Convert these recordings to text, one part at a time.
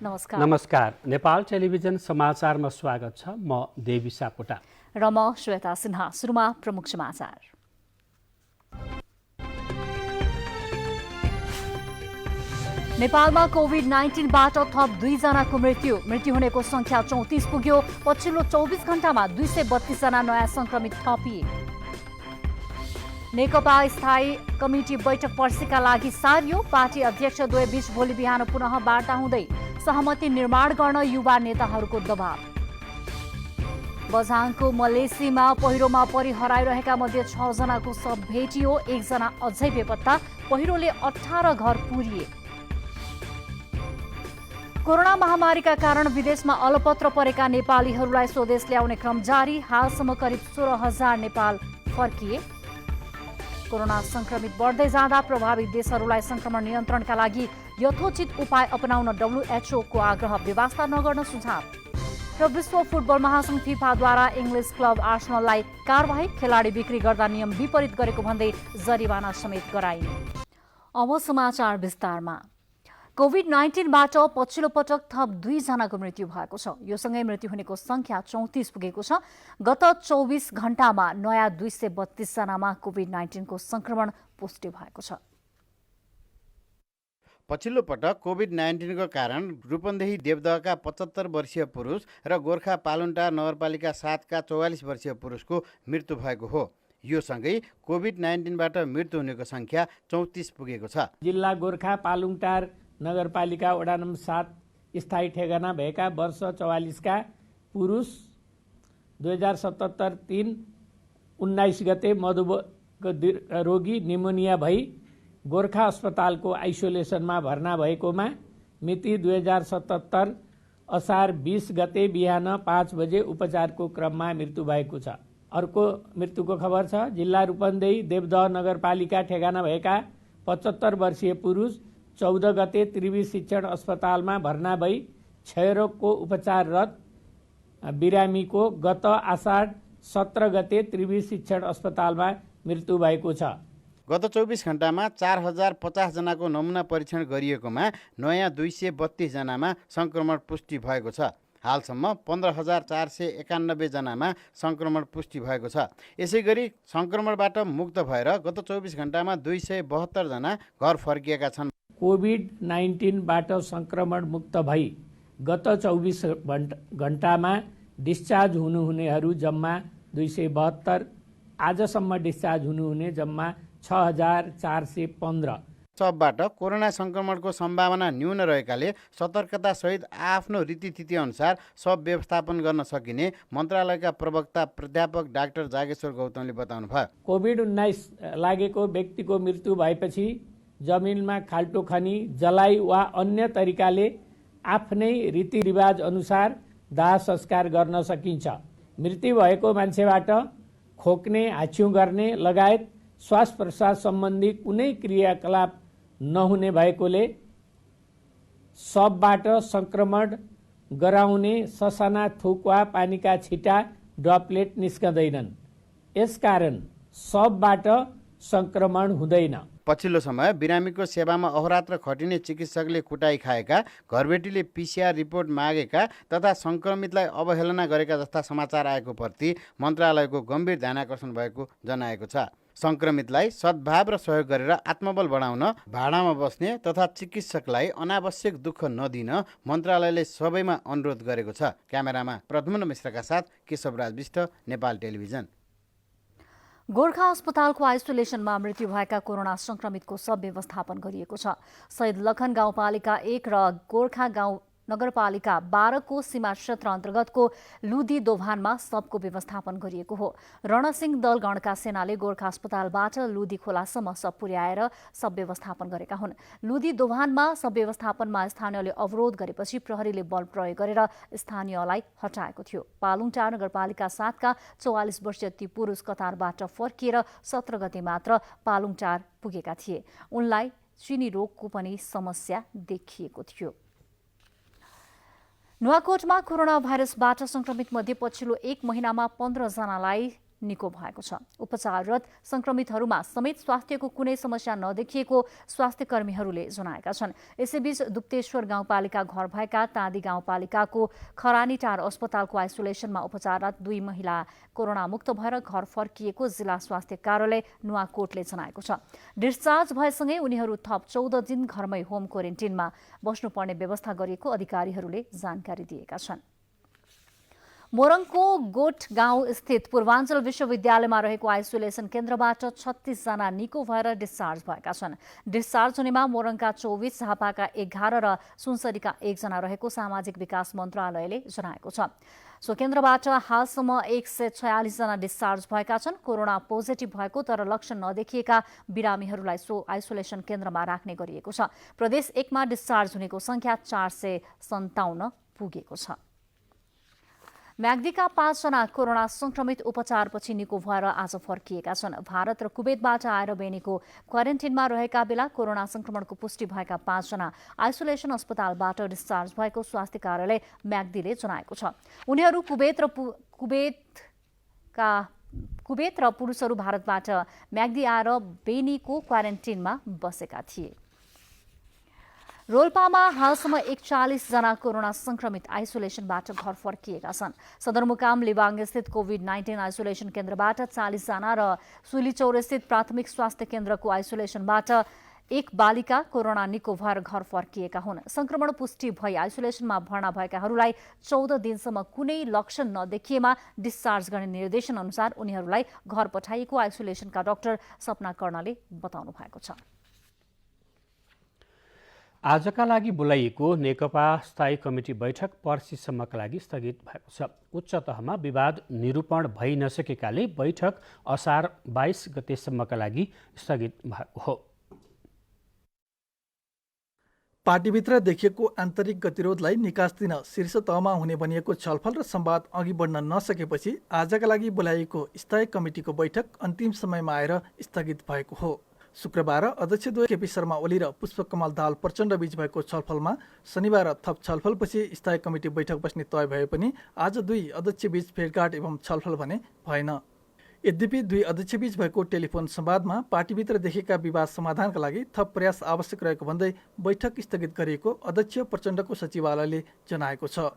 नमस्कार। नेपाल टेलिभिजन समाचारमा स्वागत छ। म देवी सापकोटा र म श्वेता सिन्हा। सुरुमा प्रमुख समाचार। नेपालमा कोभिड-19बाट थप 2 जनाको मृत्यु हुनेको संख्या 34 पुग्यो। पछिल्लो 24 घण्टामा 232 जना नयाँ संक्रमित थपिए। नेकपा स्थायी कमिटी बैठक पर्सीका लागि सारियो। पार्टी अध्यक्ष द्वयबीच भोलि बिहान पुनः वार्ता हुँदै सहमति निर्माण गर्न युवा नेताहरूको दबाव। बझाङको मलेसीमा पहिरोमा परि हराइरहेका मध्ये 6 जनाको शव भेटियो। 1 जना अझै बेपत्ता। पहिरोले 18 घर पुरिए। कोरोना महामारीका कारण विदेशमा अलपत्र परेका नेपालीहरूलाई स्वदेश ल्याउने क्रम जारी। हालसम्म करिब 16,000 नेपाल फर्किए। कोरोना संक्रमित बढ्दै जाँदा प्रभावित देशहरूलाई संक्रमण नियन्त्रणका लागि यथोचित उपाय अपनाउन WHO को आग्रह। व्यवस्था नगर्न सुझाव। र विश्व फुटबल महासंघ फिफाद्वारा इङ्ग्लिस क्लब आर्सेनललाई कारबाही। खेलाडी बिक्री गर्दा नियम विपरीत गरेको भन्दै जरिवाना समेत गराइने। अब समाचार विस्तारमा। कोभिड-19बाट पछिल्लो पटक थप 2 जनाको मृत्यु भएको छ। यो सँगै मृत्यु हुनेको संख्या 34 पुगेको छ। गत 24 घण्टामा नयाँ 232 जनामा कोभिड-19 को संक्रमण पुष्टि भएको छ। पछिल्लो पटक कोभिड-19 को कारण रूपन्देही देवदहका 75 वर्षीय पुरुष र गोर्खा पालुन्टार नगरपालिका 7 का 44 वर्षीय पुरुषको मृत्यु भएको हो। यो सँगै कोभिड-19बाट मृत्यु हुनेको संख्या 34 पुगेको छ। जिल्ला गोर्खा पालुङटार नगरपालिका वडा नम्बर 7 स्थायी ठेगाना भएका वर्ष 44 का पुरुष 2077-3-19 गते मधुमेह रोगी निमोनिया भई गोर्खा अस्पतालको आइसोलेसनमा भर्ना भएकोमा मिति 2077 असार 20 गते बिहान 5 बजे उपचारको क्रममा मृत्यु भएको छ। अर्को मृत्युको खबर छ। जिल्ला रूपन्देही देवदह नगरपालिका ठेगाना भएका 75 वर्षीय पुरुष 14 गते त्रिवी शिक्षण अस्पतालमा भर्ना भई क्षयरोगको उपचाररत बिरामीको गत आषाढ 17 गते त्रिवी शिक्षण अस्पतालमा मृत्यु भएको छ। गत 24 घण्टामा 4050 जनाको नमुना परीक्षण गरिएकोमा नयाँ 232 जनामा संक्रमण पुष्टि भएको छ। हालसम्म 15,491 जनामा संक्रमण पुष्टि भएको छ। यसैगरी संक्रमणबाट मुक्त भएर गत 24 घण्टामा 272 जना घर फर्किएका छन्। कोभिड-19बाट संक्रमण मुक्त भई गत 24 घण्टामा डिस्चार्ज हुनुहुनेहरू जम्मा 272। आजसम्म डिस्चार्ज हुनुहुने जम्मा 6,415। सबबाट कोरोना संक्रमणको सम्भावना न्यून रहेकाले सतर्कता सहित आफ्नो रीतिथिति अनुसार सब व्यवस्थापन गर्न सकिने मन्त्रालयका प्रवक्ता प्राध्यापक डाक्टर जागेश्वर गौतमले बताउनु भयो। कोभिड-19 लागेको व्यक्तिको मृत्यु भएपछि जमिनमा खाल्टो खनी जलाइ वा अन्य तरिकाले आफ्नै रीतिरिवाज अनुसार दाह संस्कार गर्न सकिन्छ। मृत्यु भएको मान्छेबाट खोक्ने, हाछ्यौँ गर्ने लगायत श्वास प्रश्वास सम्बन्धी कुनै क्रियाकलाप नहुने भएकोले सबबाट संक्रमण गराउने ससाना थुक वा पानीका छिटा ड्रपलेट निस्कँदैनन्। यसकारण सबबाट संक्रमण हुँदैन। पछिल्लो समय बिरामीको सेवामा अहोरात्र खटिने चिकित्सकले कुटाई खाएका, घरबेटीले PCR रिपोर्ट मागेका तथा संक्रमितलाई अवहेलना गरेका जस्ता समाचार आएको प्रति मन्त्रालयको गम्भीर ध्यानाकर्षण भएको जनाएको छ। संक्रमितलाई सद्भाव र सहयोग गरेर आत्मबल बढाउन, भाडामा बस्ने तथा चिकित्सकलाई अनावश्यक दुःख नदिन मन्त्रालयले सबैमा अनुरोध गरेको छ। क्यामेरामा प्रद्युम्न मिश्रका साथ केशवराज विष्ट, नेपाल टेलिभिजन। गोर्खा अस्पतालको आइसोलेसनमा मृत्यु भएका कोरोना संक्रमितको सब व्यवस्थापन गरिएको छ। शहीद लखन गाउँपालिका 1 र गोर्खा गाउँ नगरपालिका 12 को सीमा क्षेत्र अन्तर्गतको लुदी दोभानमा सबको व्यवस्थापन गरिएको हो। रणसिंह दल गणका सेनाले गोर्खा अस्पतालबाट लुदी खोलासम्म सब पुर्याएर सब व्यवस्थापन गरेका हुन्। लुदी दोभानमा सब व्यवस्थापनमा स्थानीयले अवरोध गरेपछि प्रहरीले बल प्रयोग गरेर स्थानीयलाई हटाएको थियो। पालुङटार नगरपालिका 7 का 44 वर्षीय ती पुरुष कतारबाट फर्किएर 17 गते मात्र पालुङटार पुगेका थिए। उनलाई चिनी रोगको पनि समस्या देखिएको थियो। नुवाकोटमा कोरोना भाइरसबाट संक्रमित मध्ये पछिल्लो 1 महिनामा 15 जनालाई निको भएको छ। उपचाररत संक्रमितहरूमा समेत स्वास्थ्यको कुनै समस्या नदेखिएको स्वास्थ्य कर्मीहरूले जनाएका छन्। यसैबीच दुप्तेश्वर गाउँपालिका घर भएका ताँदी गाउँपालिकाको खरानीटार अस्पतालको आइसोलेसनमा उपचाररत 2 महिला कोरोना मुक्त भएर घर फर्किएको जिल्ला स्वास्थ्य कार्यालय नुवाकोटले जनाएको छ। डिस्चार्ज भएसँगै उनीहरू थप 14 दिन घरमै होम क्वारेन्टिनमा बस्नुपर्ने व्यवस्था गरिएको अधिकारीहरूले जानकारी दिएका छन्। मोरङको गोठ गाउँ स्थित पूर्वाञ्चल विश्वविद्यालयमा रहेको आइसोलेसन केन्द्रबाट 36 जना निको भएर डिस्चार्ज भएका छन्। डिस्चार्ज हुनेमा मोरङका 24, झापाका 11 र सुनसरीका 1 जना रहेको सामाजिक विकास मन्त्रालयले जनाएको छ। सो केन्द्रबाट हालसम्म 146 जना डिस्चार्ज भएका छन्। कोरोना पोजिटिभ भएको तर लक्षण नदेखिएका बिरामीहरूलाई सो आइसोलेसन केन्द्रमा राख्ने गरिएको छ। प्रदेश 1 मा डिस्चार्ज हुनेको संख्या 457 पुगेको छ। म्याग्दीका 5 जना कोरोना संक्रमित उपचारपछि निको भएर आज फर्किएका छन्। भारत र कुवेतबाट आएर बेनीको क्वारेन्टिनमा रहेका बेला कोरोना संक्रमणको पुष्टि भएका 5 जना आइसोलेसन अस्पतालबाट डिस्चार्ज भएको स्वास्थ्य कार्यालय म्याग्दीले जनाएको छ। उनीहरू कुवेत र पुरुषहरू भारतबाट म्याग्दी आएर बेनीको क्वारेन्टिनमा बसेका थिए। रोल्पामा हालसम्म 41 जना कोरोना संक्रमित आइसोलेसनबाट घर फर्किएका छन्। सदरमुकाम लिबाङ स्थित कोभिड-19 आइसोलेसन केन्द्रबाट 40 जना र सुलीचौर स्थित प्राथमिक स्वास्थ्य केन्द्रको आइसोलेसनबाट 1 बालिका कोरोना निको भएर घर फर्किएका हुन्। संक्रमण पुष्टि भई आइसोलेसनमा भर्ना भएकाहरूलाई 14 दिनसम्म कुनै लक्षण नदेखिएमा डिस्चार्ज गर्ने निर्देशन अनुसार उनीहरूलाई घर पठाइएको आइसोलेसनका डाक्टर सपना कर्णले बताउनु भएको छ। आजका लागि बोलाइएको नेकपा स्थायी कमिटी बैठक पर्सिसम्मका लागि स्थगित भएको छ। उच्च तहमा विवाद निरूपण भइ नसकेकाले बैठक असार 22 गतेसम्मका लागि स्थगित भएको हो। पार्टीभित्र देखिएको आन्तरिक गतिरोधलाई निकास दिन शीर्ष तहमा हुने भनिएको छलफल र संवाद अघि बढ्न नसकेपछि आजका लागि बोलाइएको स्थायी कमिटीको बैठक अन्तिम समयमा आएर स्थगित भएको हो। शुक्रबार अध्यक्षद्वय केपी शर्मा ओली र पुष्पकमल दाहाल प्रचण्ड बीच भएको छलफलमा शनिबार थप छलफलपछि स्थायी कमिटी बैठक बस्ने तय भए पनि आज 2 अध्यक्षबीच भेटघाट एवं छलफल भने भएन। यद्यपि 2 अध्यक्षबीच भएको टेलिफोन संवादमा पार्टीभित्र देखेका विवाद समाधानका लागि थप प्रयास आवश्यक रहेको भन्दै बैठक स्थगित गरिएको अध्यक्ष प्रचण्डको सचिवालयले जनाएको छ।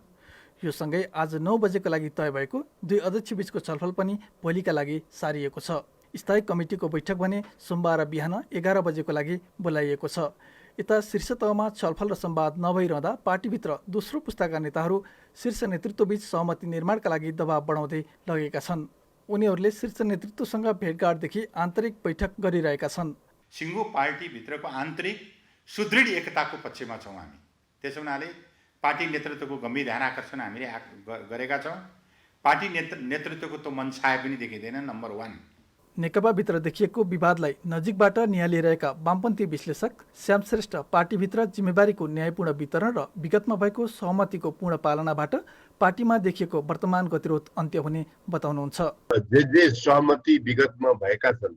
यो सँगै आज 9 बजेको लागि तय भएको 2 अध्यक्षबीचको छलफल पनि भोलिका लागि सारिएको छ। स्थायी कमिटीको बैठक भने सोमबार बिहान 11 बजेको लागि बोलाइएको छ। यता शीर्ष तहमा छलफल र संवाद नभइरहँदा पार्टीभित्र दोस्रो पुस्ताका नेताहरू शीर्ष नेतृत्वबीच सहमति निर्माणका लागि दबाव बढाउँदै लगेका छन्। उनीहरूले शीर्ष नेतृत्वसँग भेटघाटदेखि आन्तरिक बैठक गरिरहेका छन्। सिङ्गो पार्टीभित्रको आन्तरिक सुदृढ एकताको पक्षमा छौँ हामी। त्यसो हुनाले पार्टी नेतृत्वको गम्भीर ध्यान आकर्षण हामीले गरेका छौँ। पार्टी नेतृत्वको त मन छाया पनि देखिँदैन। नम्बर 1 नेकपाभित्र देखिएको विवादलाई नजिकबाट निहालिरहेका वामपन्थी विश्लेषक श्याम श्रेष्ठ पार्टीभित्र जिम्मेवारीको न्यायपूर्ण वितरण र विगतमा भएको सहमतिको पूर्ण पालनाबाट पार्टीमा देखिएको वर्तमान गतिरोध अन्त्य हुने बताउनुहुन्छ। जे सहमति विगतमा भएका छन्,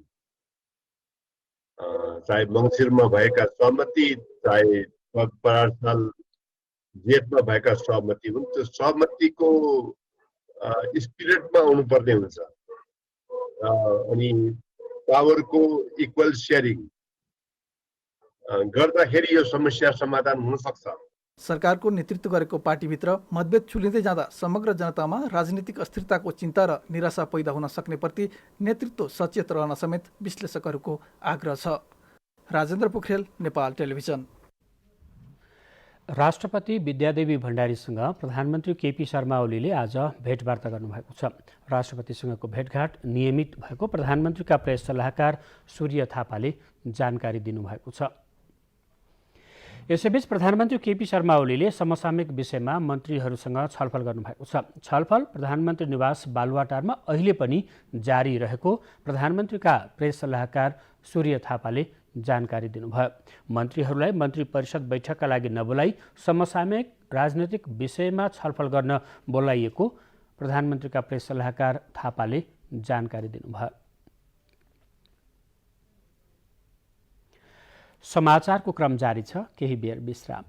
चाहे मङ्सिरमा भएका सहमति, चाहे साल जेठमा भएका सहमति हुन्, त्यो सहमतिको स्पिरिटमा आउनुपर्ने हुन्छ। अनि पावरको इक्वल सेयरिङ गर्दाखेरि यो समस्या समाधान हुन सक्छ। सरकारको नेतृत्व गरेको पार्टीभित्र मतभेद चुलिँदै जाँदा समग्र जनतामा राजनीतिक अस्थिरताको चिन्ता र निराशा पैदा हुन सक्ने प्रति नेतृत्व सचेत रहन समेत विश्लेषकहरूको आग्रह छ। राजेन्द्र पोखरेल, नेपाल टेलिभिजन। राष्ट्रपति विद्यादेवी भण्डारीसँग प्रधानमन्त्री केपी शर्मा ओलीले आज भेटवार्ता गर्नुभएको छ। राष्ट्रपतिसँगको भेटघाट नियमित भएको प्रधानमन्त्रीका प्रेस सल्लाहकार सूर्य थापाले जानकारी दिनुभएको छ। यसैबीच प्रधानमन्त्री केपी शर्मा ओलीले समसामयिक विषयमा मन्त्रीहरूसँग छलफल गर्नुभएको छ। छलफल प्रधानमन्त्री निवास बालुवाटारमा अहिले पनि जारी रहेको प्रधानमन्त्रीका प्रेस सल्लाहकार सूर्य थापाले जानकारी दिनुभयो। मन्त्रीहरूलाई मन्त्री परिषद बैठकका लागि नबोलाई समसामयिक राजनैतिक विषयमा छलफल गर्न बोलाइएको प्रधानमन्त्रीका प्रेस सल्लाहकार थापाले जानकारी दिनुभयो। समाचारको क्रम जारी छ, केही बेर विश्राम।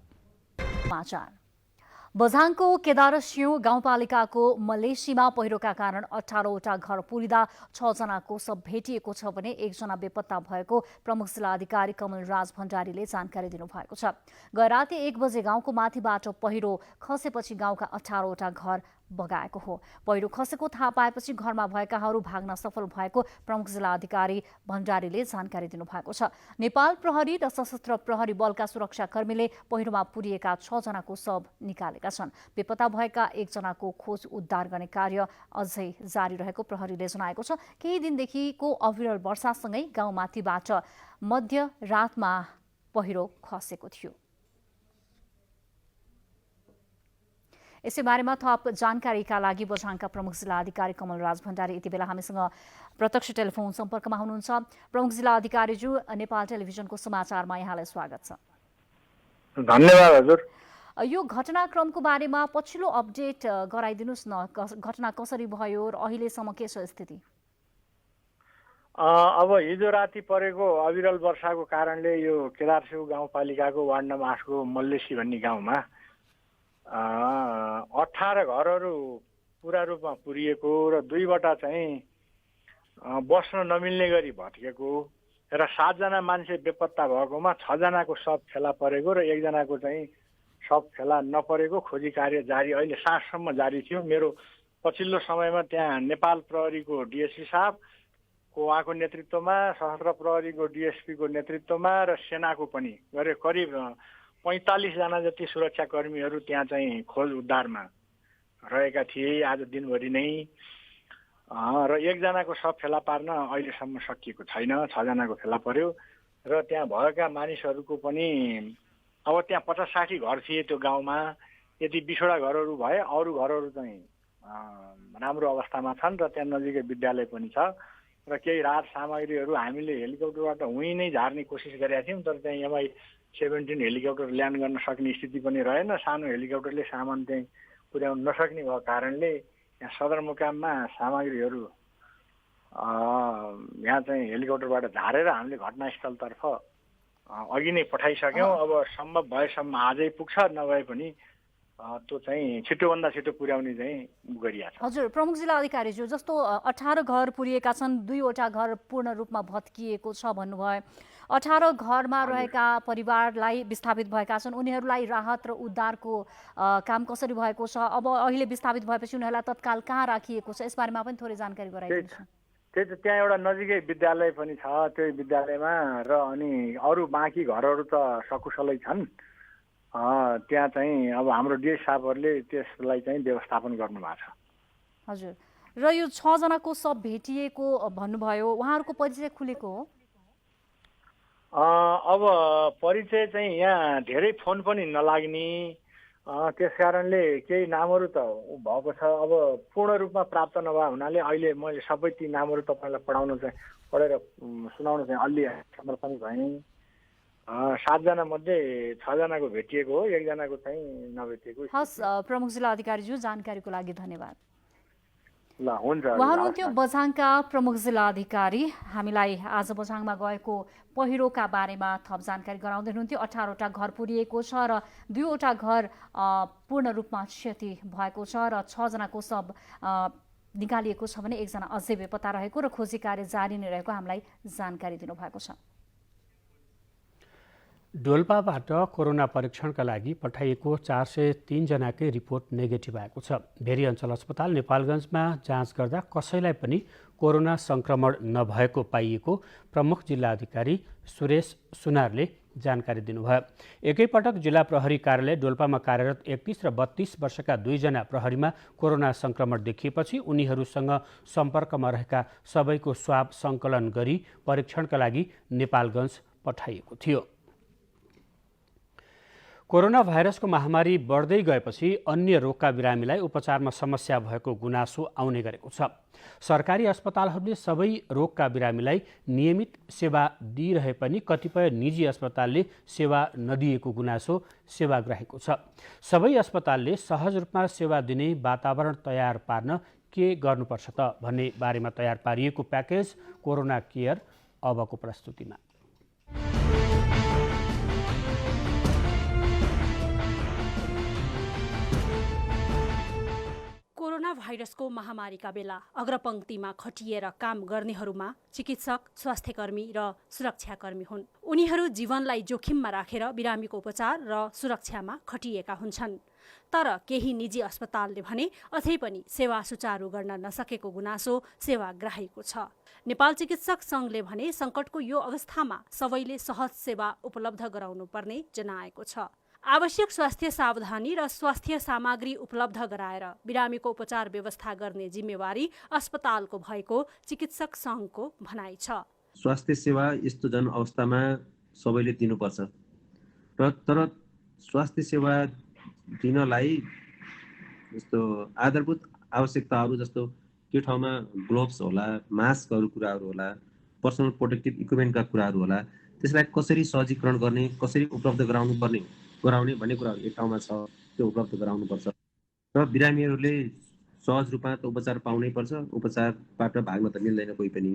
बझाङको केदारसिंह गाउँपालिकाको मलेसीमा पहिरोका कारण 18वटा घर पुरिँदा 6 जनाको शव भेटिएको छ भने 1 जना बेपत्ता भएको प्रमुख जिल्ला अधिकारी कमलराज भण्डारीले जानकारी दिनुभएको छ। गैराती 1 बजे गाउँको माथिबाट पहिरो खसेपछि गाउँका 18वटा घर बगाएको हो। पहिरो खसेको थाहा पाएपछि घरमा भएकाहरू भाग्न सफल भएको प्रमुख जिल्ला अधिकारी भण्डारीले जानकारी दिनुभएको छ। नेपाल प्रहरी र सशस्त्र प्रहरी बलका सुरक्षाकर्मीले पहिरोमा पुरिएका 6 जनाको शव निकालेका छन्। बेपत्ता भएका 1 जनाको खोज उद्धार गर्ने कार्य अझै जारी रहेको प्रहरीले जनाएको छ। केही दिनदेखिको अविरल वर्षासँगै गाउँमाथिबाट मध्यरातमा पहिरो खसेको थियो। यसै बारेमा थप जानकारीका लागि बझाङका प्रमुख जिल्ला अधिकारी कमलराज भण्डारी यति बेला हामीसँग प्रत्यक्ष टेलिफोन सम्पर्कमा हुनुहुन्छ। प्रमुख जिल्ला अधिकारीज्यू, नेपाल टेलिभिजनको समाचारमा यहाँलाई स्वागत छ। धन्यवाद हजुर। यो घटनाक्रमको बारेमा पछिल्लो अपडेट गराइदिनुस् न। घटना कसरी भयो र अहिलेसम्म के छ स्थिति? अब हिजो राति परेको अविरल वर्षाको कारणले यो केदारसिंह गाउँपालिकाको वार्ड नम्बर 8 को मल्लेसी भन्ने गाउँमा 18 घरहरू पुरा रूपमा पुरिएको र 2वटा चाहिँ बस्न नमिल्ने गरी भत्केको र 7 जना मान्छे बेपत्ता भएकोमा 6 जनाको शव फेला परेको र 1 जनाको चाहिँ शव फेला नपरेको खोजी कार्य जारी अहिले साँझसम्म जारी थियो। मेरो पछिल्लो समयमा त्यहाँ नेपाल प्रहरीको डीएसपी साहब को उहाँको नेतृत्वमा, सशस्त्र प्रहरीको डीएसपीको नेतृत्वमा र सेनाको पनि करिब 45 जना जति सुरक्षाकर्मीहरू त्यहाँ चाहिँ खोज उद्धारमा रहेका थिए आज दिनभरि नै। र 1 जनाको शव फेला पार्न अहिलेसम्म सकिएको छैन। 6 जनाको फेला पर्यो र त्यहाँ भएका मानिसहरूको पनि अब त्यहाँ 50-60 घर थिए त्यो गाउँमा। यति 20वटा घरहरू भए, अरू घरहरू चाहिँ राम्रो अवस्थामा छन् र त्यहाँ नजिकै विद्यालय पनि छ र केही राहत सामग्रीहरू हामीले हेलिकप्टरबाट उहीँ नै झार्ने कोसिस गरेका थियौँ, तर त्यहाँ MI-17 हेलिकप्टर ल्यान्ड गर्न सक्ने स्थिति पनि रहेन। सानो हेलिकप्टरले सामान चाहिँ पुर्याउन नसक्ने भएको कारणले यहाँ सदरमुकाममा सामग्रीहरू यहाँ चाहिँ हेलिकप्टरबाट झारेर हामीले घटनास्थलतर्फ अघि नै पठाइसक्यौँ। अब सम्भव भएसम्म आजै पुग्छ, नभए पनि त्यो चाहिँ छिटोभन्दा छिटो पुर्याउने चाहिँ गरिएको छ। हजुर, प्रमुख जिल्ला अधिकारीज्यू, जस्तो 18 घर पुरिएका छन्, 2वटा घर पूर्ण रूपमा भत्किएको छ भन्नुभयो। 18 घरमा रहेका परिवारलाई विस्थापित भएका छन्, उनीहरूलाई राहत र उद्धारको काम कसरी भएको छ? अब अहिले विस्थापित भएपछि उनीहरूलाई तत्काल कहाँ राखिएको छ? यसबारेमा पनि थोरै जानकारी गराइदिनुहोस्। त्यही त, त्यहाँ एउटा नजिकै विद्यालय पनि छ, त्यही विद्यालयमा र अनि अरू बाँकी घरहरू त सकुशलै छन्। त्यहाँ चाहिँ अब हाम्रो डीएस साहबहरूले त्यसलाई चाहिँ व्यवस्थापन गर्नुभएको छ। हजुर, र यो 6 जनाको शव भेटिएको भन्नुभयो, उहाँहरूको परिचय खुलेको हो? अब परिचय चाहिँ यहाँ धेरै फोन पनि नलाग्ने, त्यसकारणले केही नामहरू त भएको छ। अब पूर्ण रूपमा प्राप्त नभए हुनाले अहिले मैले सबै ती नामहरू तपाईँलाई पढेर सुनाउन चाहिँ अलि समर्थन भएँ। 7 जना मध्ये 6 जनाको भेटिएको हो, 1 जनाको चाहिँ नभेटिएको। हस्, प्रमुख जिल्ला अधिकारीज्यू, जानकारीको लागि धन्यवाद। ल हुन्छ। उहाँ हुनुहुन्थ्यो बझाङका प्रमुख जिल्ला अधिकारी। हामीलाई आज बझाङमा गएको पहिरोका बारेमा थप जानकारी गराउँदै हुनुहुन्थ्यो। 18वटा घर पुरिएको छ र 2वटा घर पूर्ण रूपमा क्षति भएको छ र 6 जनाको शव निकालिएको छ भने 1 जना अझै बेपत्ता रहेको र खोजी कार्य जारी नै रहेको हामीलाई जानकारी दिनुभएको छ। डोल्पाबाट कोरोना परीक्षणका लागि पठाइएको 403 जनाकै रिपोर्ट नेगेटिभ आएको छ। भेरी अञ्चल अस्पताल नेपालगञ्जमा जाँच गर्दा कसैलाई पनि कोरोना संक्रमण नभएको पाइएको प्रमुख जिल्ला अधिकारी सुरेश सुनारले जानकारी दिनुभयो। एकैपटक जिल्ला प्रहरी कार्यालय डोल्पामा कार्यरत 31 र 32 वर्षका 2 जना प्रहरीमा कोरोना संक्रमण देखिएपछि उनीहरूसँग सम्पर्कमा रहेका सबैको स्वाब सङ्कलन गरी परीक्षणका लागि नेपालगञ्ज पठाइएको थियो। कोरोना भाइरसको महामारी बढ्दै गएपछि अन्य रोगका बिरामीलाई उपचारमा समस्या भएको गुनासो आउने गरेको छ। सरकारी अस्पतालहरूले सबै रोगका बिरामीलाई नियमित सेवा दिइरहे पनि कतिपय निजी अस्पतालले सेवा नदिएको गुनासो सेवाग्राहीको छ। सबै अस्पतालले सहज रूपमा सेवा दिने वातावरण तयार पार्न के गर्नुपर्छ त भन्ने बारेमा तयार पारिएको प्याकेज कोरोना केयर अबको प्रस्तुतिमा। भाइरसको महामारीका बेला अग्रपङ्क्तिमा खटिएर काम गर्नेहरूमा चिकित्सक, स्वास्थ्यकर्मी र सुरक्षाकर्मी हुन्। उनीहरू जीवनलाई जोखिममा राखेर बिरामीको उपचार र सुरक्षामा खटिएका हुन्छन्। तर केही निजी अस्पतालले भने अझै पनि सेवा सुचारू गर्न नसकेको गुनासो सेवाग्राहीको छ। नेपाल चिकित्सक सङ्घले भने सङ्कटको यो अवस्थामा सबैले सहज सेवा उपलब्ध गराउनुपर्ने जनाएको छ। आवश्यक स्वास्थ्य सावधानी र स्वास्थ्य सामग्री उपलब्ध गराएर बिरामीको उपचार व्यवस्था गर्ने जिम्मेवारी अस्पतालको भएको चिकित्सक सङ्घको भनाइ छ। स्वास्थ्य सेवा यस्तो जन अवस्थामा सबैले दिनुपर्छ र तर स्वास्थ्य सेवा दिनलाई जस्तो आधारभूत आवश्यकताहरू जस्तो त्यो ठाउँमा ग्लोभ्स होला, मास्कहरू कुराहरू होला, पर्सनल प्रोटेक्टिभ इक्विपमेन्टका कुराहरू होला, त्यसलाई कसरी सहजीकरण गर्ने, कसरी उपलब्ध गराउने भन्ने कुराहरू एक ठाउँमा छ, त्यो उपलब्ध गराउनुपर्छ र बिरामीहरूले सहज रूपमा त उपचार पाउनै पर्छ। उपचारबाट भाग्न त मिल्दैन कोही पनि।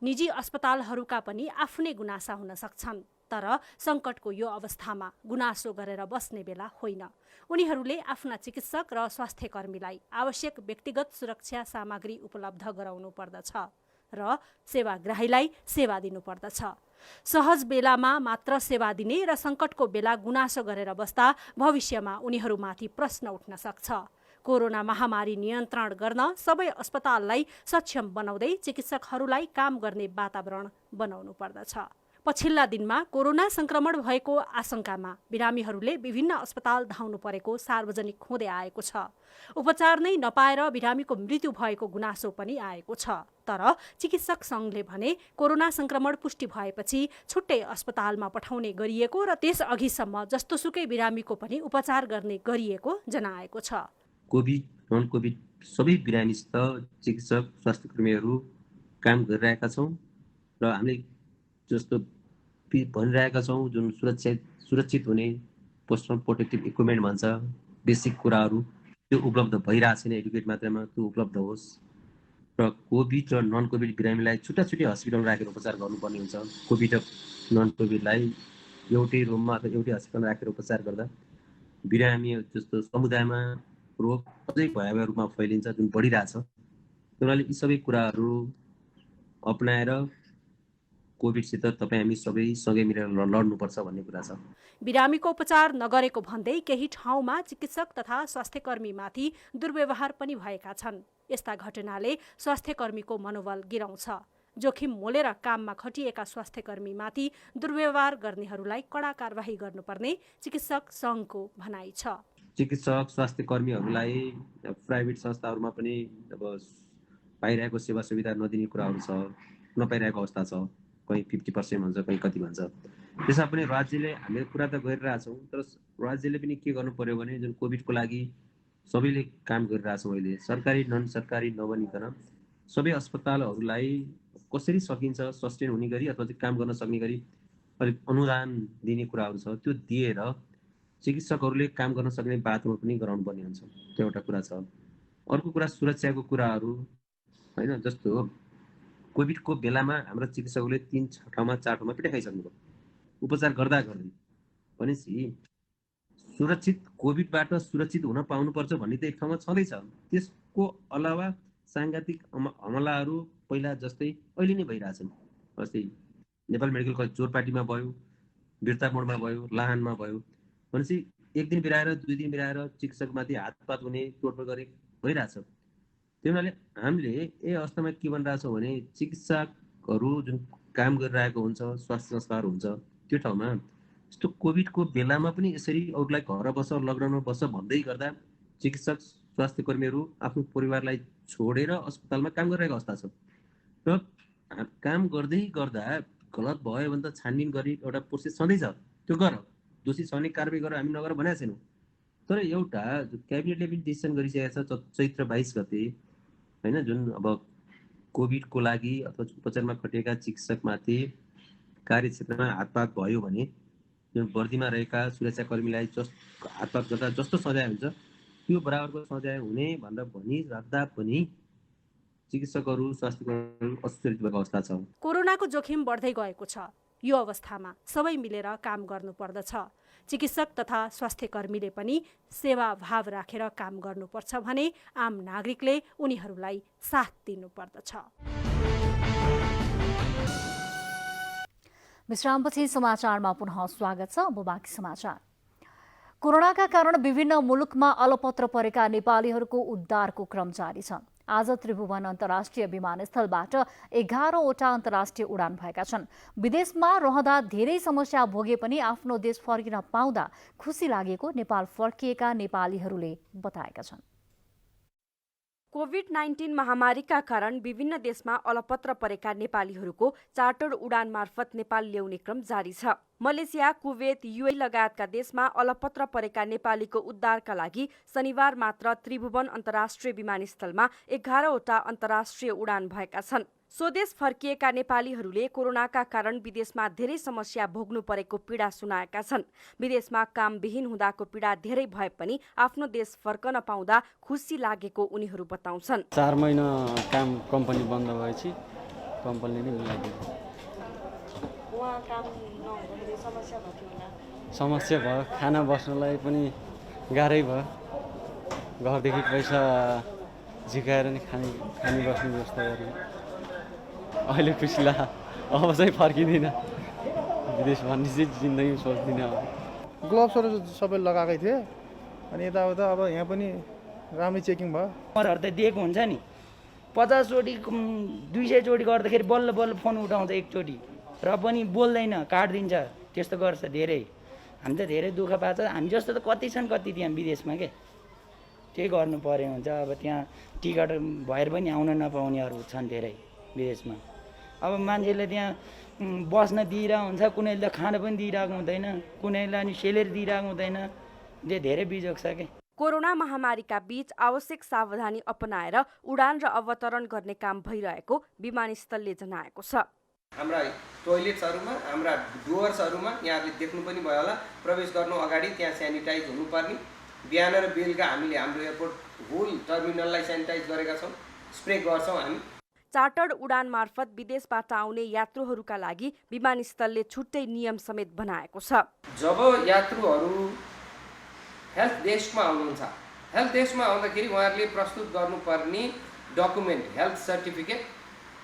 निजी अस्पतालहरूका पनि आफ्नै गुनासा हुन सक्छन्, तर सङ्कटको यो अवस्थामा गुनासो गरेर बस्ने बेला होइन। उनीहरूले आफ्ना चिकित्सक र स्वास्थ्यकर्मीलाई आवश्यक व्यक्तिगत सुरक्षा सामग्री उपलब्ध गराउनु पर्दछ र सेवाग्राहीलाई सेवा दिनुपर्दछ। सहज बेलामा मात्र सेवा दिने र सङ्कटको बेला गुनासो गरेर बस्दा भविष्यमा उनीहरूमाथि प्रश्न उठ्न सक्छ। कोरोना महामारी नियन्त्रण गर्न सबै अस्पताललाई सक्षम बनाउँदै चिकित्सकहरूलाई काम गर्ने वातावरण बनाउनु पर्दछ। पछिल्ला दिनमा कोरोना संक्रमण भएको आशंकामा बिरामीहरूले विभिन्न अस्पताल धाउनु परेको सार्वजनिक हुँदै आएको छ। उपचार नै नपाएर बिरामीको मृत्यु भएको गुनासो पनि आएको छ। तर चिकित्सक सङ्घले भने कोरोना संक्रमण पुष्टि भएपछि छुट्टै अस्पतालमा पठाउने गरिएको र त्यस अघिसम्म जस्तोसुकै बिरामीको पनि उपचार गर्ने गरिएको जनाएको छ। कोभिड, नन कोभिड सबै बिरामीसित चिकित्सक, स्वास्थ्यकर्मीहरू काम गरिरहेका छौँ र हामीले जस्तो भनिरहेका छौँ जुन सुरक्षित हुने पर्सनल प्रोटेक्टिभ इक्विपमेन्ट भन्छ, बेसिक कुराहरू त्यो उपलब्ध भइरहेको छैन। एडुकेट मात्रामा त्यो उपलब्ध होस् र कोभिड र नन कोभिड बिरामीलाई छुट्टै हस्पिटलमा राखेर उपचार गर्नुपर्ने हुन्छ। कोभिड र नन कोभिडलाई एउटै रुममा अथवा एउटै हस्पिटलमा राखेर उपचार गर्दा बिरामी जस्तो समुदायमा रोग अझै भयावह रूपमा फैलिन्छ जुन बढिरहेछ। त्यही यी सबै कुराहरू अपनाएर कोभिडसित तपाईँ हामी सबै सँगै मिलेर लड्नुपर्छ भन्ने कुरा छ। बिरामीको उपचार नगरेको भन्दै केही ठाउँमा चिकित्सक तथा स्वास्थ्यकर्मीमाथि दुर्व्यवहार पनि भएका छन्। यस्ता घटनाले स्वास्थ्यकर्मीको मनोबल गिराउँछ। जोखिम मोलेर काममा खटिएका स्वास्थ्यकर्मीमाथि दुर्व्यवहार गर्नेहरूलाई कडा कारबाही गर्नुपर्ने चिकित्सक सङ्घको भनाइ छ। चिकित्सक स्वास्थ्यकर्मीहरूलाई प्राइभेट संस्थाहरूमा पनि अब पाइरहेको सेवा सुविधा नदिने कुराहरू छ, नपाइरहेको अवस्था छ। कहीँ 50% भन्छ, कहीँ कति भन्छ। त्यसमा पनि राज्यले हामीले कुरा त गरिरहेछौँ, तर राज्यले पनि के गर्नु पर्यो भने जुन कोभिडको लागि सबैले काम गरिरहेछौँ अहिले, सरकारी नन सरकारी नभनिकन सबै अस्पतालहरूलाई कसरी सकिन्छ सस्टेन हुने गरी अथवा काम गर्न सक्ने गरी अलिक अनुदान दिने कुराहरू छ, त्यो दिएर चिकित्सकहरूले काम गर्न सक्ने वातावरण पनि गराउनु पर्ने हुन्छ। त्यो एउटा कुरा छ। अर्को कुरा सुरक्षाको कुराहरू होइन, जस्तो कोभिडको बेलामा हाम्रो चिकित्सकहरूले 3 ठाउँमा 4 ठाउँमा पिटाइ खाइसक्नुभयो उपचार गर्दा गर्दै। भनेपछि सुरक्षित कोभिडबाट सुरक्षित हुन पाउनुपर्छ भन्ने त एक ठाउँमा छँदैछ। त्यसको अलावा साङ्घातिक हमलाहरू पहिला जस्तै अहिले नै भइरहेछन्। जस्तै नेपाल मेडिकल कलेज जोरपाटीमा भयो, बिर्ता मोडमा भयो, लाहानमा भयो। भनेपछि एक दिन बिराएर 2 दिन बिराएर चिकित्सकमाथि हातपात हुने, तोडफोड गर्ने भइरहेछ। त्यही हुनाले हामीले यही अवस्थामा के भनिरहेछौँ भने चिकित्सकहरू जुन काम गरिरहेको हुन्छ, स्वास्थ्य संस्थाहरू हुन्छ, त्यो ठाउँमा यस्तो कोभिडको बेलामा पनि यसरी अरूलाई घर बस, लकडाउनमा बस भन्दै गर्दा चिकित्सक स्वास्थ्यकर्मीहरू आफ्नो परिवारलाई छोडेर अस्पतालमा काम गरिरहेको अवस्था छ। र काम गर्दै गर्दा गलत भयो भने त छानबिन गरी एउटा प्रोसेस छँदैछ, त्यो गर, दोषी छ भने कारबाही गरेर हामी नगर भनेको छैनौँ। तर एउटा क्याबिनेटले पनि डिसिसन गरिसकेको छ चैत्र 22 गते होइन, जुन अब कोभिडको लागि अथवा उपचारमा खटिएका चिकित्सकमाथि कार्यक्षेत्रमा हातपात भयो भने जुन वर्दीमा रहेका सुरक्षाकर्मीलाई हातपात गर्दा जस्तो सजाय हुन्छ त्यो बराबरको सजाय हुने भनेर भनिराख्दा पनि चिकित्सकहरू स्वास्थ्यकर्मीहरू असुरक्षित भएको अवस्था छ। कोरोनाको जोखिम बढ्दै गएको छ। यो अवस्थामा सबै मिलेर काम गर्नुपर्दछ। चिकित्सक तथा स्वास्थ्यकर्मीले पनि सेवाभाव राखेर काम गर्नुपर्छ भने आम नागरिकले उनीहरूलाई साथ दिनुपर्दछ। विश्रामपछि समाचारमा पुनः स्वागत छ। अब बाँकी समाचार। कोरोनाका कारण विभिन्न मुलुकमा अलपत्र परेका नेपालीहरूको उद्धारको क्रम जारी छ। आज त्रिभुवन अन्तर्राष्ट्रिय विमानस्थलबाट 11वटा अन्तर्राष्ट्रिय उडान भएका छन्। विदेशमा रहँदा धेरै समस्या भोगे पनि आफ्नो देश फर्किन पाउँदा खुसी लागेको नेपाल फर्किएका नेपालीहरूले बताएका छन्। कोभिड-19 महामारीका कारण विभिन्न देशमा अलपत्र परेका नेपालीहरूको चार्टर उडान मार्फत नेपाल ल्याउने क्रम जारी छ। मलेसिया, कुवेत, युए लगायतका देशमा अलपत्र परेका नेपालीको उद्धारका लागि शनिबार मात्र त्रिभुवन अन्तर्राष्ट्रिय विमानस्थलमा 11वटा अन्तर्राष्ट्रिय उडान भएका छन्। स्वदेश फर्किएका नेपालीहरूले कोरोनाका कारण विदेशमा धेरै समस्या भोग्नु परेको पीडा सुनाएका छन्। विदेशमा कामविहीन हुँदाको पीडा धेरै भए पनि आफ्नो देश फर्कन पाउँदा खुसी लागेको उनीहरू बताउँछन्। 4 महिना काम कम्पनी बन्द भएपछि कम्पनी नै मिलाइदियो। वहाँ काम नहुँदाखेरि समस्या भयो होला? समस्या भयो, खाना बस्नलाई पनि गाह्रै भयो। घरदेखि पैसा झिकाएर नि खानी बस्ने व्यवस्था गऱ्यो। अहिले खुसी लाग्यो। अब चाहिँ फर्किँदिनँ विदेश भन्ने चाहिँ जिन्दगी सोच्दिनँ। ग्लोभ्सहरू सबै लगाएकै थिएँ अनि यताउता अब यहाँ पनि राम्रै चेकिङ भयो। नम्बरहरू त दिएको हुन्छ नि, 50 चोटि 200 चोटि गर्दाखेरि बल्ल बल्ल फोन उठाउँछ एकचोटि र पनि बोल्दैन, काटिदिन्छ। त्यस्तो गर्छ धेरै। हामी त धेरै दुःख पाएको छ। हामी जस्तो त कति छन् कति त्यहाँ विदेशमा के त्यही गर्नु पर्ने हुन्छ। अब त्यहाँ टिकट भएर पनि आउन नपाउनेहरू छन् धेरै विदेशमा। अब मान्छेले त्यहाँ बस्न दिइरहेको हुन्छ, कुनैले त खान पनि दिइरहेको हुँदैन, कुनैलाई अनि सेलेरी दिइरहेको हुँदैन। धेरै बिजोग छ के। कोरोना महामारीका बीच आवश्यक सावधानी अपनाएर उडान र अवतरण गर्ने काम भइरहेको विमानस्थलले जनाएको छ। हाम्रा टोयलेट्सहरूमा, हाम्रा डोर्सहरूमा यहाँले देख्नु पनि भयो होला, प्रवेश गर्नु अगाडि त्यहाँ सेनिटाइज हुनुपर्ने। बिहान र बेलुका हामीले हाम्रो एयरपोर्ट होल टर्मिनललाई सेनिटाइज गरेका छौँ, स्प्रे गर्छौँ हामी। चार्टर्ड उडान मार्फत विदेशबाट आउने यात्रुहरूका लागि विमानस्थलले छुट्टै नियम समेत बनाएको छ। जब यात्रुहरू हेल्थ डेस्कमा आउनुहुन्छ, हेल्थ डेस्कमा आउँदाखेरि उहाँहरूले प्रस्तुत गर्नुपर्ने document health certificate,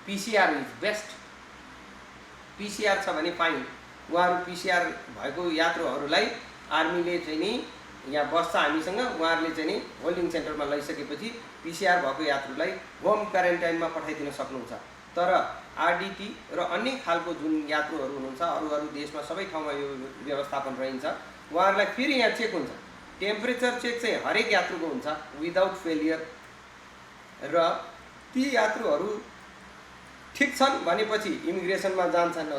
PCR is best. PCR छ भने फाइन। उहाँहरू पिसिआर भएको यात्रुहरूलाई आर्मीले चाहिँ नि यहाँ बस्छ हामीसँग, उहाँहरूले चाहिँ नि होल्डिङ सेन्टरमा लैसकेपछि पिसिआर भएको यात्रुलाई होम क्वारेन्टाइनमा पठाइदिन सक्नुहुन्छ। तर आरडिटी र अन्य खालको जुन यात्रुहरू हुनुहुन्छ अरू देशमा सबै ठाउँमा यो व्यवस्थापन रहन्छ, उहाँहरूलाई फेरि यहाँ चेक हुन्छ। टेम्परेचर चेक चाहिँ हरेक यात्रुको हुन्छ विदाउट फेलियर। र ती यात्रुहरू ठिक छन् भनेपछि इमिग्रेसनमा जान्छन्,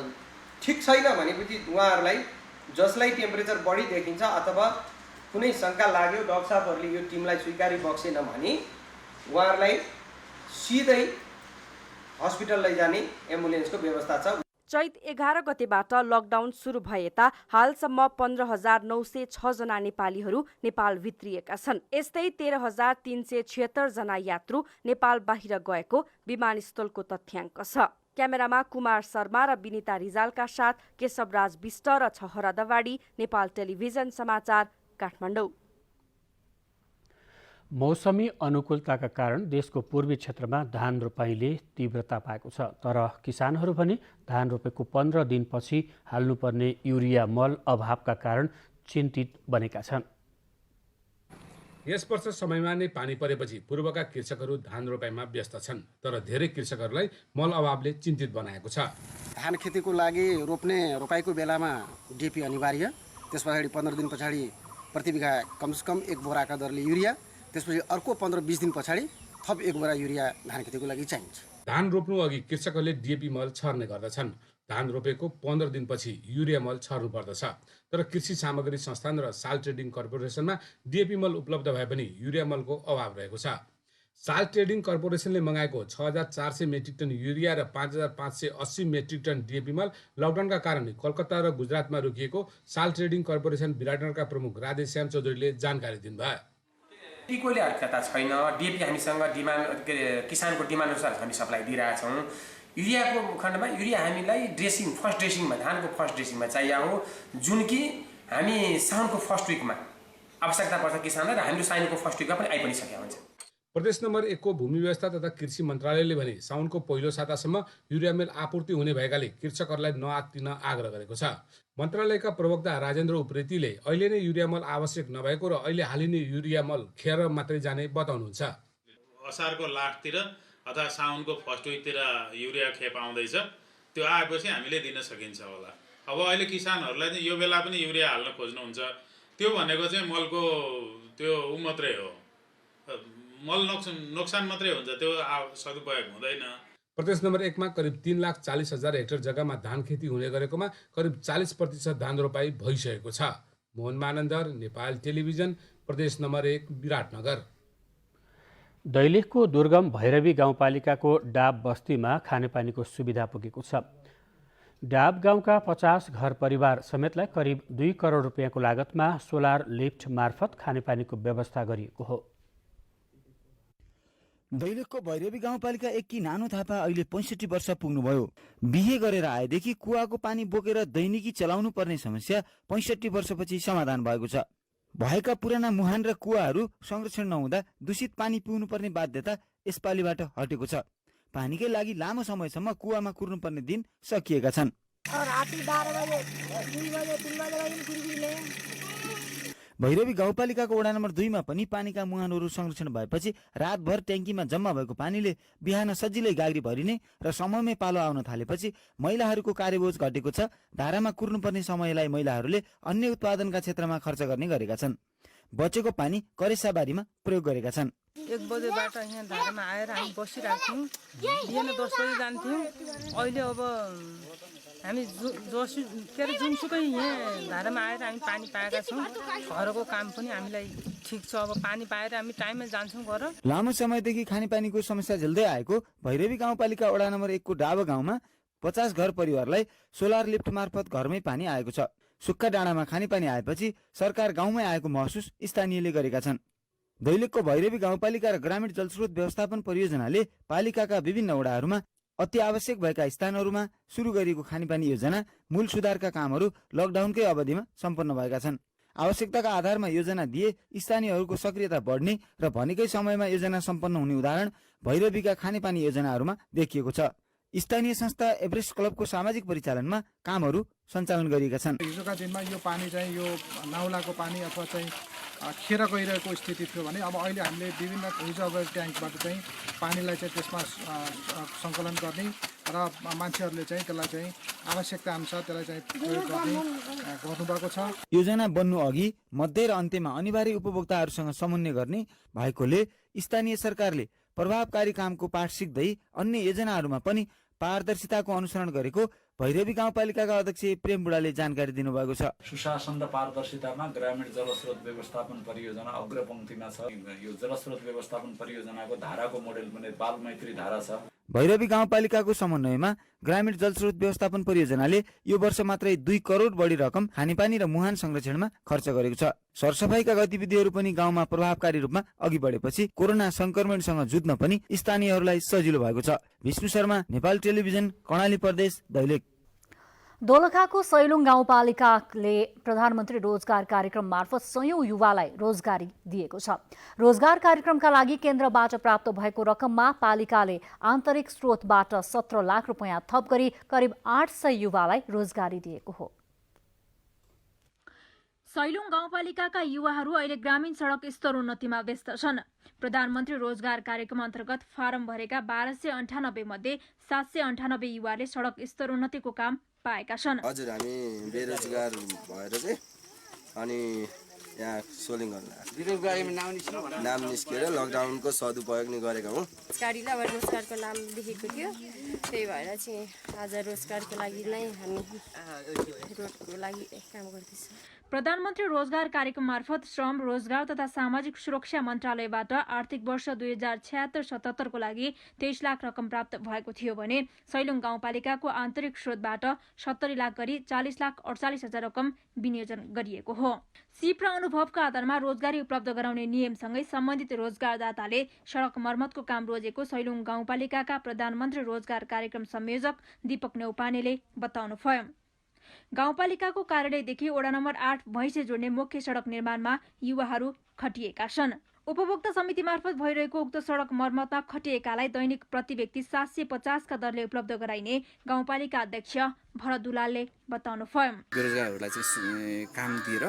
ठिक छैन भनेपछि उहाँहरूलाई जसलाई टेम्परेचर बढी देखिन्छ अथवा कुनै शङ्का लाग्यो, डाक्टर साहबहरूले यो टिमलाई स्वीकारी बक्सेन भने उहाँहरूलाई सिधै हस्पिटल लैजाने एम्बुलेन्सको व्यवस्था छ। चैत 11 गतेबाट लकडाउन सुरु भए यता हालसम्म 15,906 जना नेपालीहरू नेपाल भित्रिएका छन्। यस्तै 13,376 जना यात्रु नेपाल बाहिर गएको विमानस्थलको तथ्याङ्क छ। क्यामेरामा कुमार शर्मा र विनिता रिजालका साथ केशवराज विष्ट र छहरा दवाडी, नेपाल टेलिभिजन समाचार, काठमाडौँ। मौसमी अनुकूलताका कारण देशको पूर्वी क्षेत्रमा धान रोपाइँले तीव्रता पाएको छ। तर किसानहरू भने धान रोपेको 15 दिनपछि हाल्नुपर्ने युरिया मल अभावका कारण चिन्तित बनेका छन्। यस वर्ष समयमा नै पानी परेपछि पूर्वका कृषकहरू धान रोपाइँमा व्यस्त छन्। तर धेरै कृषकहरूलाई मल अभावले चिन्तित बनाएको छ। धान खेतीको लागि रोपाइको बेलामा डिपी अनिवार्य, त्यस पछाडि 15 दिन पछाडि प्रति बिघा कमसेकम 1 बोराका दरले युरिया, त्यसपछि अर्को 15-20 दिन पछाडि थप 1 बोरा युरिया धान खेतीको लागि चाहिन्छ। धान रोप्नु अघि कृषकहरूले डिएपी मल छर्ने गर्दछन्। धान रोपेको 15 दिनपछि युरिया मल छर्नु पर्दछ। तर कृषि सामग्री संस्थान र साल ट्रेडिङ कर्पोरेसनमा डिएपी मल उपलब्ध भए पनि युरिया मलको अभाव रहेको छ। साल ट्रेडिङ कर्पोरेसनले मगाएको 6,400 मेट्रिक टन युरिया र 5,580 मेट्रिक टन डिएपी मल लकडाउनका कारण कलकत्ता र गुजरातमा रोकिएको साल ट्रेडिङ कर्पोरेसन विराटनगरका प्रमुख राधेश्याम चौधरीले जानकारी दिनुभयो। डिएपीले अर्थकता छैन। डिएपी हामीसँग किसानको डिमान्ड अनुसार हामी सप्लाई दिइरहेछौँ। युरियाको खण्डमा युरिया हामीलाई ड्रेसिङ फर्स्ट ड्रेसिङमा धानको फर्स्ट ड्रेसिङमा चाहिएको हो, जुन कि हामी साउनको फर्स्ट विकमा आवश्यकता पर्छ किसानलाई र हाम्रो साउनको फर्स्ट विकमा पनि आइपनि सकेको हुन्छ। प्रदेश नम्बर 1 को भूमि व्यवस्था तथा कृषि मन्त्रालयले भने साउनको पहिलो सातासम्म युरिया मेल आपूर्ति हुने भएकाले कृषकहरूलाई नआत्तिन आग्रह गरेको छ। मन्त्रालयका प्रवक्ता राजेन्द्र उप्रेतीले अहिले नै युरिया मल आवश्यक नभएको र अहिले हालिने युरिया मल खेर मात्रै जाने बताउनुहुन्छ। असारको लास्टतिर अथवा साउनको फर्स्ट विकतिर युरिया खेप आउँदैछ, त्यो आएपछि हामीले दिन सकिन्छ होला। अब अहिले किसानहरूलाई चाहिँ यो बेला पनि युरिया हाल्न खोज्नुहुन्छ, त्यो भनेको चाहिँ मलको त्यो मात्रै हो, मल नोक्सान मात्रै हुन्छ, त्यो सदुपयोग हुँदैन। प्रदेश नम्बर 1 मा करिब 3,40,000 हेक्टर जग्गामा धान खेती हुने गरेकोमा करिब 40% धान रोपाई भइसकेको छ। मोहन मानन्दर, नेपाल टेलिभिजन, प्रदेश नम्बर 1, विराटनगर। दैलेखको दुर्गम भैरवी गाउँपालिकाको डाब बस्तीमा खानेपानीको सुविधा पुगेको छ। डाब गाउँका 50 घर परिवार समेतलाई करिब 2 करोड रुपियाँको लागतमा सोलर लिफ्ट मार्फत खानेपानीको व्यवस्था गरिएको हो। दैलेखको भैरवी गाउँपालिका 1 की नानो थापा अहिले 65 वर्ष पुग्नुभयो। बिहे गरेर आएदेखि कुवाको पानी बोकेर दैनिकी चलाउनु पर्ने समस्या 65 वर्षपछि समाधान भएको छ। भएका पुराना मुहान र कुवाहरू संरक्षण नहुँदा दूषित पानी पिउनुपर्ने बाध्यता यसपालिबाट हटेको छ। पानीकै लागि लामो समयसम्म कुवामा कुर्नुपर्ने दिन सकिएका छन्। भैरवी गाउँपालिकाको वडा नम्बर 2 मा पनि पानीका मुहानहरू संरक्षण भएपछि रातभर ट्याङ्कीमा जम्मा भएको पानीले बिहान सजिलै गाग्री भरिने र समयमै पालो आउन थालेपछि महिलाहरूको कार्यबोझ घटेको छ। धारामा कुर्नुपर्ने समयलाई महिलाहरूले अन्य उत्पादनका क्षेत्रमा खर्च गर्ने गरेका छन्। बचेको पानी करेसाबारीमा प्रयोग गरेका छन्। 1 बजेबाट यहाँ धारामा आएर हामी बसिरहेको थियौँ, बिहान 10 बजे जान्थ्यौँ। अहिले अब हामी जुनसुकै यहाँ धारामा आएर हामी पानी पाएका छौँ। घरको काम पनि हामीलाई ठिक छ, अब पानी पाएर हामी टाइममा जान्छौँ घर। लामो समयदेखि खानेपानीको समस्या झेल्दै आएको भैरवी गाउँपालिका वडा नम्बर 1 को डाब गाउँमा 50 घर परिवारलाई सोलर लिफ्ट मार्फत घरमै पानी आएको छ। सुक्खा डाँडामा खानेपानी आएपछि सरकार गाउँमै आएको महसुस स्थानीयले गरेका छन्। दैलेखको भैरवी गाउँपालिका र ग्रामीण जलस्रोत व्यवस्थापन परियोजनाले पालिकाका विभिन्न वडाहरूमा अति आवश्यक भएका स्थानहरूमा सुरु गरिएको खानेपानी योजना मूल सुधारका कामहरू लकडाउनकै अवधिमा सम्पन्न भएका छन्। आवश्यकताका आधारमा योजना दिए स्थानीयहरूको सक्रियता बढ्ने र भनेकै समयमा योजना सम्पन्न हुने उदाहरण भैरवीका खानेपानी योजनाहरूमा देखिएको छ। स्थानीय संस्था एभरेस्ट क्लबको सामाजिक परिचालनमा कामहरू सञ्चालन गरिएका छन्। हिजोका दिनमा यो पानी चाहिँ यो नाउलाको पानी अथवा चाहिँ खेर गइरहेको स्थिति थियो भने अब अहिले हामीले विभिन्न रिजर्भर ट्याङ्कबाट चाहिँ पानीलाई चाहिँ त्यसमा सङ्कलन गर्ने र मान्छेहरूले चाहिँ त्यसलाई चाहिँ आवश्यकता अनुसार त्यसलाई चाहिँ प्रयोग गर्ने गर्नुभएको छ। योजना बन्नु अघि मध्य र अन्त्यमा अनिवार्य उपभोक्ताहरूसँग समन्वय गर्ने भएकोले स्थानीय सरकारले प्रभावकारी कामको पाठ सिक्दै अन्य योजनाहरूमा पनि पारदर्शिताको अनुसरण गरेको भैरवी गाउँपालिकाका अध्यक्ष प्रेम बुढाले जानकारी दिनुभएको छ। सुशासन र पारदर्शितामा ग्रामीण जलस्रोत व्यवस्थापन परियोजना अग्रपङ्क्तिमा छ। यो जलस्रोत व्यवस्थापन परियोजनाको धाराको मोडेल पनि बाल मैत्री धारा छ। भैरवी गाउँपालिकाको समन्वयमा ग्रामीण जलस्रोत व्यवस्थापन परियोजनाले यो वर्ष मात्रै 2 करोड बढी रकम खानेपानी र मुहान संरक्षणमा खर्च गरेको छ। सरसफाइका गतिविधिहरू पनि गाउँमा प्रभावकारी रूपमा अघि बढेपछि कोरोना संक्रमणसँग जुझ्न पनि स्थानीयहरूलाई सजिलो भएको छ। विष्णु शर्मा, नेपाल टेलिभिजन, कर्णाली प्रदेश, दैलेख। दोलखाको सैलुङ गाउँपालिकाले प्रधानमन्त्री रोजगार कार्यक्रम मार्फत सयौं युवालाई रोजगारी दिएको छ। रोजगार कार्यक्रमका लागि केन्द्रबाट प्राप्त भएको रकममा पालिकाले आन्तरिक स्रोतबाट 17 लाख रुपियाँ थप गरी करिब 800 युवालाई रोजगारी दिएको हो। सैलुङ गाउँपालिकाका युवाहरू अहिले ग्रामीण सडक स्तरोन्नतिमा व्यस्त छन्। प्रधानमन्त्री रोजगार कार्यक्रम अन्तर्गत फारम भरेका 1298 मध्ये 798 युवाले सडक स्तरोन्नतिको काम पाएका छन्। हजुर, हामी बेरोजगार भएर चाहिँ अनि यहाँ सोलिङ नाम निस्केर लकडाउनको सदुपयोग नै गरेका हौँ। रोजगारीलाई अब रोजगारको नाम लेखेको थियो, त्यही भएर चाहिँ आज रोजगारको लागि नै हामी रोडको लागि काम गर्दैछौँ। प्रधानमन्त्री रोजगार कार्यक्रम मार्फत श्रम, रोजगार तथा सामाजिक सुरक्षा मन्त्रालयबाट आर्थिक वर्ष 2076-77 लागि 23 लाख रकम प्राप्त भएको थियो भने सैलुङ गाउँपालिकाको आन्तरिक स्रोतबाट 70 लाख गरी 40 लाख 48 हजार रकम विनियोजन गरिएको हो। सिप र अनुभवका आधारमा रोजगारी उपलब्ध गराउने नियमसँगै सम्बन्धित रोजगारदाताले सडक मर्मतको काम रोजेको सैलुङ गाउँपालिकाका प्रधानमन्त्री रोजगार कार्यक्रम संयोजक दीपक नेउपानेले बताउनुभयो। गाउँपालिकाको कार्यालयदेखि वडा नम्बर 8 भैँसे जोड्ने मुख्य सडक निर्माणमा युवाहरू खटिएका छन्। उपभोक्ता समिति मार्फत भइरहेको उक्त सडक मर्मतमा खटिएकालाई दैनिक प्रति व्यक्ति 750 का दरले उपलब्ध गराइने गाउँपालिका अध्यक्ष भरत दुलालले बताउनुभयो। बेरोजगारहरूलाई चाहिँ काम दिएर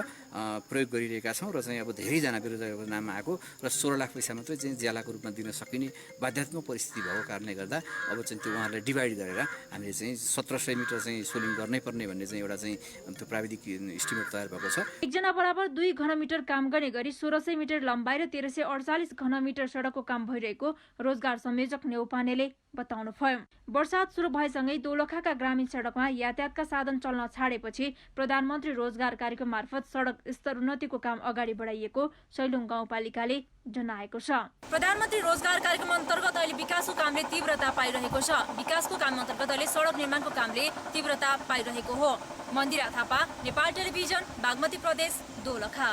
प्रयोग गरिरहेका छौँ र चाहिँ अब धेरैजना बेरोजगारको नाममा आएको र 16 लाख पैसा मात्रै चाहिँ ज्यालाको रूपमा दिन सकिने बाध्यात्मक परिस्थिति भएको कारणले गर्दा अब चाहिँ त्यो उहाँहरूलाई डिभाइड गरेर हामीले चाहिँ 1700 मिटर चाहिँ सोलिङ गर्नै पर्ने भन्ने चाहिँ एउटा चाहिँ त्यो प्राविधिक इस्टिमेट तयार भएको छ। एकजना बराबर 2 घनमिटर काम गर्ने गरी 1600 मिटर लम्बाइ र 1348 घनमिटर सडकको काम भइरहेको रोजगार संयोजक नेउपानेले बताउनुभयो। वर्षात सुरु भएसँगै दोलखाका ग्रामीण सडकमा यातायातका साधन चल्न छाडेपछि प्रधानमन्त्री रोजगार कार्यक्रम मार्फत सडक स्तर उन्नतिको काम अगाडि बढाइएको सैलुङ गाउँपालिकाले जनाएको छ। प्रधानमन्त्री रोजगार कार्यक्रम अन्तर्गत अहिले विकासको कामले तीव्रता पाइरहेको छ। विकासको काम अन्तर्गत अहिले सडक निर्माणको कामले तीव्रता पाइरहेको हो। मन्दिरा थापा, नेपाल टेलिभिजन, बागमती प्रदेश, दोलखा।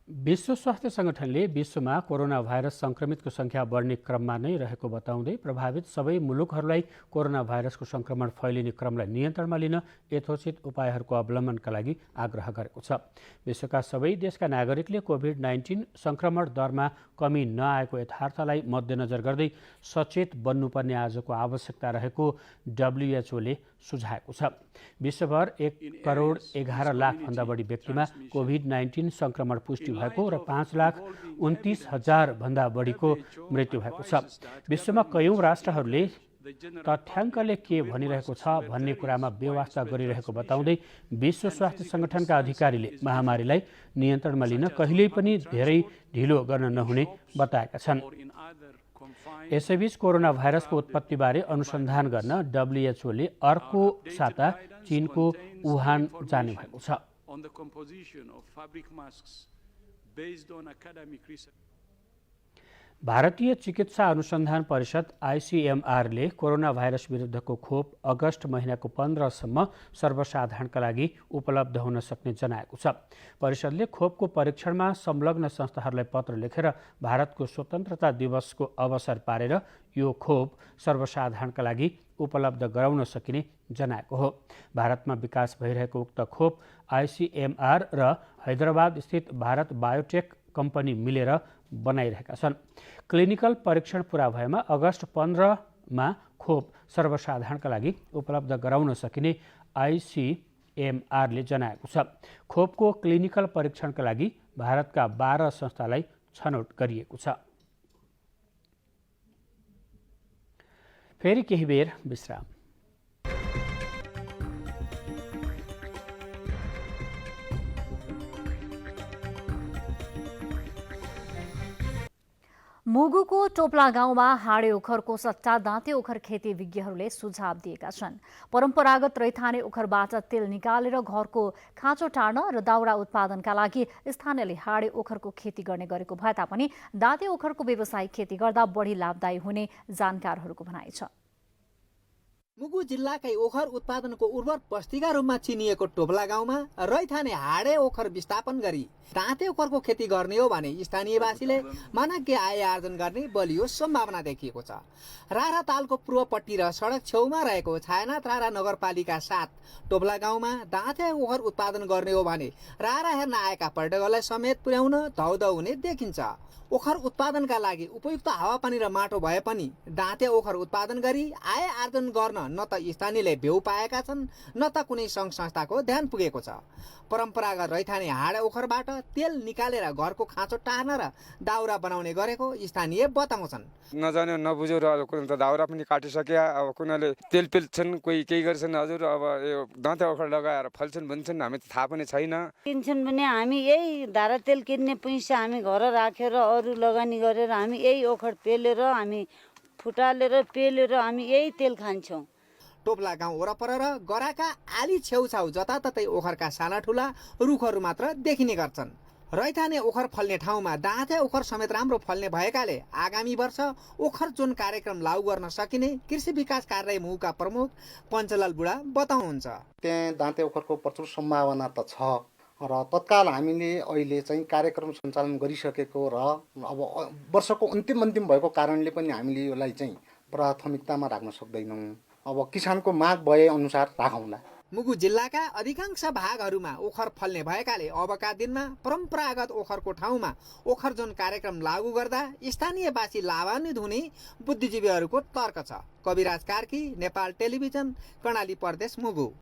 विश्व स्वास्थ्य संगठनले विश्वमा कोरोना भाइरस संक्रमितको संख्या बढ्ने क्रममा नै रहेको बताउँदै प्रभावित सबै मुलुकहरूलाई कोरोना भाइरसको संक्रमण फैलिने क्रमलाई नियन्त्रणमा लिन यथोचित उपायहरूको अवलम्बनका लागि आग्रह गरेको छ। विश्वका सबै देशका नागरिकले कोभिड-19 संक्रमण दरमा कमी नआएको यथार्थलाई मध्यनजर गर्दै सचेत बन्नुपर्ने आजको आवश्यकता रहेको WHO ले सुझाएको छ। विश्वभर 1,11 लाख भन्दा बढी व्यक्तिमा कोभिड-19 संक्रमण पुष्टि भएको र 5,29,000 भन्दा बढीको मृत्यु भएको छ। विश्वमा कयौं राष्ट्रहरूले तथ्याङ्कले के भनिरहेको छ भन्ने कुरामा बेवास्ता गरिरहेको बताउँदै विश्व स्वास्थ्य संगठनका अधिकारीले महामारीलाई नियन्त्रणमा लिन कहिल्यै पनि धेरै ढिलो गर्न नहुने बताएका छन्। यसैबीच कोरोना भाइरसको उत्पत्तिबारे अनुसन्धान गर्न WHO ले अर्को साता चीनको वुहान जाने भएको छ। भारतीय चिकित्सा अनुसन्धान परिषद ICMR ले कोरोना भाइरस विरुद्धको खोप अगस्त महिनाको 15 सम्म सर्वसाधारणका लागि उपलब्ध हुन सक्ने जनाएको छ। परिषदले खोपको परीक्षणमा संलग्न संस्थाहरूलाई पत्र लेखेर भारतको स्वतन्त्रता दिवसको अवसर पारेर यो खोप सर्वसाधारणका लागि उपलब्ध गराउन सकिने जनाएको हो। भारतमा विकास भइरहेको उक्त खोप ICMR र हैदराबाद स्थित भारत बायोटेक कम्पनी मिलेर बनाइरहेका छन्। क्लिनिकल परीक्षण पूरा भएमा अगस्त 15 मा खोप सर्वसाधारणका लागि उपलब्ध गराउन सकिने ICMR ले जनाएको छ। खोपको क्लिनिकल परीक्षणका लागि भारतका 12 संस्थालाई छनौट गरिएको छ। फेरि केही बेर विश्राम। मुगुको टोप्ला गाउँमा हाडे ओखरको सट्टा दाँते ओखर खेती विज्ञहरूले सुझाव दिएका छन्। परम्परागत रैथाने ओखरबाट तेल निकालेर घरको खाँचो टार्न र दाउरा उत्पादनका लागि स्थानीयले हाडे ओखरको खेती गर्ने गरेको भए तापनि दाँते ओखरको व्यावसायिक खेती गर्दा बढी लाभदायी हुने जानकारहरूको भनाइ छ। मुगु जिल्लाकै ओखर उत्पादनको उर्वर बस्तीका रूपमा चिनिएको टोप्ला गाउँमा रैथाने हाडे ओखर विस्थापन गरी दाँते ओखरको खेती गर्ने हो भने स्थानीयवासीले मानकीय आय आर्जन गर्ने बलियो सम्भावना देखिएको छ। रारा तालको पूर्वपट्टि र सडक छेउमा रहेको छायानाथ रारा नगरपालिका 7 टोप्ला गाउँमा दाँते ओखर उत्पादन गर्ने हो भने रारा हेर्न आएका पर्यटकहरूलाई समेत पुर्याउन धौधौ हुने देखिन्छ। ओखर उत्पादनका लागि उपयुक्त हावापानी र माटो भए पनि दाँते ओखर उत्पादन गरी आय आर्जन गर्न न त स्थानीयले भ्यू पाएका छन् न त कुनै सङ्घ संस्थाको ध्यान पुगेको छ। परम्परागत रैथाने हाडे ओखरबाट तेल निकालेर घरको खाँचो टार्न र दाउरा बनाउने गरेको स्थानीय बताउँछन्। नजाने नबुझेर अब कुनै त दाउरा पनि काटिसके, अब कुनैले तेल पेल्छन्, कोही केही गर्छन्। हजुर अब यो दाँते ओखर लगाएर फल्छन् भन्छन्, हामी त थाहा पनि छैन। किन्छन् भने हामी यही धारा तेल किन्ने पैसा हामी घर राखेर अरू लगानी गरेर हामी यही ओखर पेलेर हामी फुटालेर पेलेर हामी यही तेल खान्छौँ। टोप्ला गाउँ वरपर र गराका आली छेउछाउ जताततै ओखरका साना ठुला रुखहरू मात्र देखिने गर्छन्। रैथाने ओखर फल्ने ठाउँमा दाँते ओखर समेत राम्रो फल्ने भएकाले आगामी वर्ष ओखर जोन कार्यक्रम लागू गर्न सकिने कृषि विकास कार्यालय मुहुका प्रमुख पञ्चलाल बुढा बताउनुहुन्छ। त्यहाँ दाँते ओखरको प्रचुर सम्भावना त छ र तत्काल हामीले अहिले चाहिँ कार्यक्रम सञ्चालन गरिसकेको र अब वर्षको अन्तिम भएको कारणले पनि हामीले यसलाई चाहिँ प्राथमिकतामा राख्न सक्दैनौँ। अब किसानको माग भए अनुसार राखौँला। मुगु जिल्लाका अधिकांश भागहरूमा ओखर फल्ने भएकाले अबका दिनमा परम्परागत ओखरको ठाउँमा ओखर जोन कार्यक्रम लागू गर्दा स्थानीयवासी लाभान्वित हुने बुद्धिजीवीहरूको तर्क छ। कविराज कार्की, नेपाल टेलिभिजन, कर्णाली प्रदेश, मुगु।